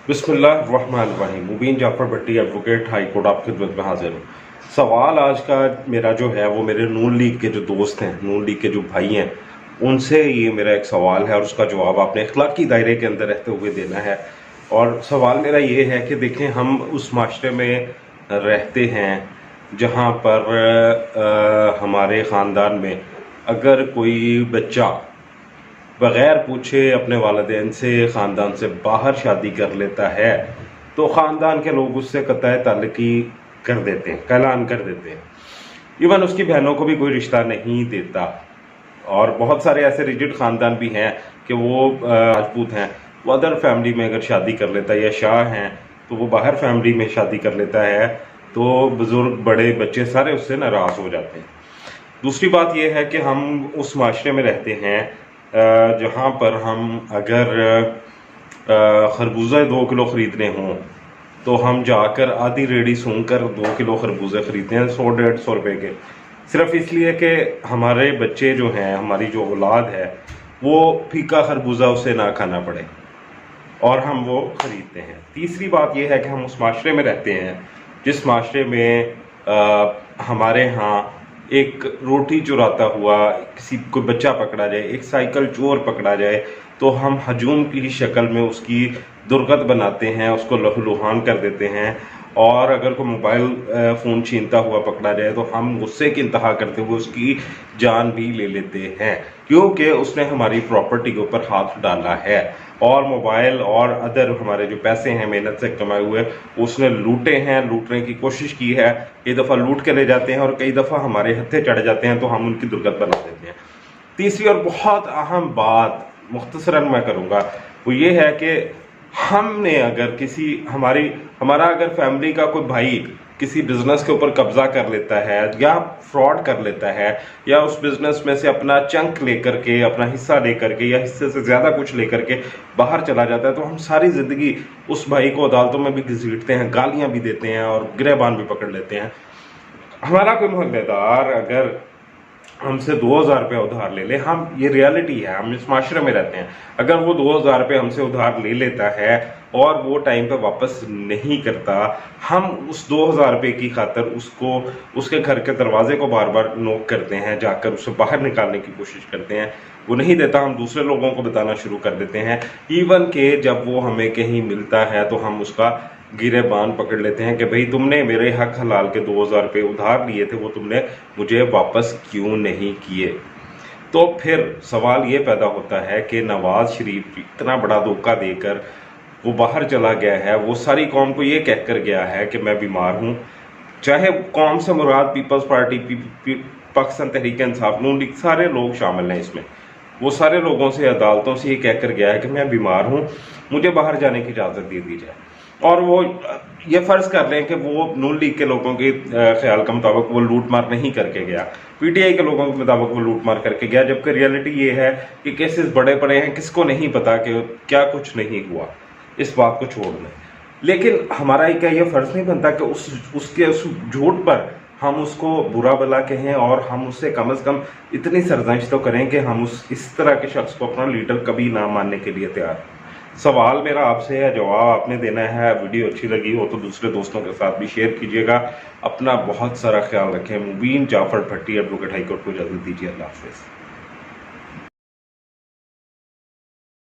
بسم اللہ الرحمن الرحیم۔ مبین جعفر بھٹی ایڈوکیٹ ہائی کورٹ آپ کی خدمت میں حاضر ہوں۔ سوال آج کا میرا جو ہے وہ میرے نون لیگ کے جو دوست ہیں، نون لیگ کے جو بھائی ہیں، ان سے یہ میرا ایک سوال ہے اور اس کا جواب آپ نے اخلاقی دائرے کے اندر رہتے ہوئے دینا ہے۔ اور سوال میرا یہ ہے کہ دیکھیں، ہم اس معاشرے میں رہتے ہیں جہاں پر ہمارے خاندان میں اگر کوئی بچہ بغیر پوچھے اپنے والدین سے خاندان سے باہر شادی کر لیتا ہے تو خاندان کے لوگ اس سے قطع تعلقی کر دیتے ہیں، اعلان کر دیتے ہیں۔ ایون اس کی بہنوں کو بھی کوئی رشتہ نہیں دیتا۔ اور بہت سارے ایسے ریجڈ خاندان بھی ہیں کہ وہ راجپوت ہیں، وہ ادر فیملی میں اگر شادی کر لیتا ہے، یا شاہ ہیں تو وہ باہر فیملی میں شادی کر لیتا ہے تو بزرگ بڑے بچے سارے اس سے ناراض ہو جاتے ہیں۔ دوسری بات یہ ہے کہ ہم اس معاشرے میں رہتے ہیں جہاں پر ہم اگر خربوزہ 2 کلو خریدنے ہوں تو ہم جا کر آدھی ریڑھی سونگ کر 2 کلو خربوزے خریدتے ہیں 100-150 روپے کے، صرف اس لیے کہ ہمارے بچے جو ہیں، ہماری جو اولاد ہے، وہ پھیکا خربوزہ اسے نہ کھانا پڑے، اور ہم وہ خریدتے ہیں۔ تیسری بات یہ ہے کہ ہم اس معاشرے میں رہتے ہیں جس معاشرے میں ہمارے ہاں ایک روٹی چراتا ہوا کسی کوئی بچہ پکڑا جائے، ایک سائیکل چور پکڑا جائے تو ہم ہجوم کی شکل میں اس کی درگت بناتے ہیں، اس کو لہو لہان کر دیتے ہیں۔ اور اگر کوئی موبائل فون چھینتا ہوا پکڑا جائے تو ہم غصے کی انتہا کرتے ہوئے اس کی جان بھی لے لیتے ہیں، کیونکہ اس نے ہماری پراپرٹی کے اوپر ہاتھ ڈالا ہے، اور موبائل اور ادر ہمارے جو پیسے ہیں محنت سے کمائے ہوئے اس نے لوٹے ہیں، لوٹنے کی کوشش کی ہے۔ کئی دفعہ لوٹ کے لے جاتے ہیں اور کئی دفعہ ہمارے ہتھے چڑھ جاتے ہیں تو ہم ان کی درگت بنا دیتے ہیں۔ تیسری اور بہت اہم بات مختصراً میں کروں گا، وہ یہ ہے کہ ہم نے اگر ہمارا اگر فیملی کا کوئی بھائی کسی بزنس کے اوپر قبضہ کر لیتا ہے یا فراڈ کر لیتا ہے، یا اس بزنس میں سے اپنا چنک لے کر کے، اپنا حصہ لے کر کے، یا حصے سے زیادہ کچھ لے کر کے باہر چلا جاتا ہے، تو ہم ساری زندگی اس بھائی کو عدالتوں میں بھی گھسیٹتے ہیں، گالیاں بھی دیتے ہیں اور گریبان بھی پکڑ لیتے ہیں۔ ہمارا کوئی محلے دار اگر ہم سے 2000 روپے ادھار لے لے، یہ ریالٹی ہے، ہم اس معاشرے میں رہتے ہیں، اگر وہ 2000 روپے ہم سے ادھار لے لیتا ہے اور وہ ٹائم پہ واپس نہیں کرتا، ہم اس 2000 روپے کی خاطر اس کے گھر کے دروازے کو بار بار نوک کرتے ہیں، جا کر اسے باہر نکالنے کی کوشش کرتے ہیں۔ وہ نہیں دیتا، ہم دوسرے لوگوں کو بتانا شروع کر دیتے ہیں، ایون کہ جب وہ ہمیں کہیں ملتا ہے تو ہم اس کا گرے بان پکڑ لیتے ہیں کہ بھئی تم نے میرے حق حلال کے 2000 روپے ادھار لیے تھے، وہ تم نے مجھے واپس کیوں نہیں کیے؟ تو پھر سوال یہ پیدا ہوتا ہے کہ نواز شریف اتنا بڑا دھوکہ دے کر وہ باہر چلا گیا ہے، وہ ساری قوم کو یہ کہہ کر گیا ہے کہ میں بیمار ہوں، چاہے قوم سے مراد پیپلز پارٹی، پاکستان تحریک انصاف، نون لیگ، سارے لوگ شامل ہیں اس میں، وہ سارے لوگوں سے عدالتوں سے یہ کہہ کر گیا ہے کہ میں بیمار ہوں، مجھے باہر جانے کی اجازت دے دی جائے۔ اور وہ یہ فرض کر لیں کہ وہ نون لیگ کے لوگوں کے خیال کا مطابق وہ لوٹ مار نہیں کر کے گیا، پی ٹی آئی کے لوگوں کے مطابق وہ لوٹ مار کر کے گیا، جبکہ ریالٹی یہ ہے کہ کیسز بڑے پڑے ہیں، کس کو نہیں پتا کہ کیا کچھ نہیں ہوا، اس بات کو چھوڑ دیں۔ لیکن ہمارا کیا یہ فرض نہیں بنتا کہ اس جھوٹ پر ہم اس کو برا بلا کہیں، اور ہم اس سے کم از کم اتنی سرزنش تو کریں کہ ہم اس طرح کے شخص کو اپنا لیڈر کبھی نہ ماننے کے لیے تیار ہیں۔ سوال میرا آپ سے ہے، جواب آپ نے دینا ہے۔ ویڈیو اچھی لگی ہو تو دوسرے دوستوں کے ساتھ بھی شیئر کیجیے گا۔ اپنا بہت سارا خیال رکھیں۔ مبین جعفر بھٹی ایڈوکیٹ ہائی کورٹ کو اجازت دیجیے۔ اللہ حافظ۔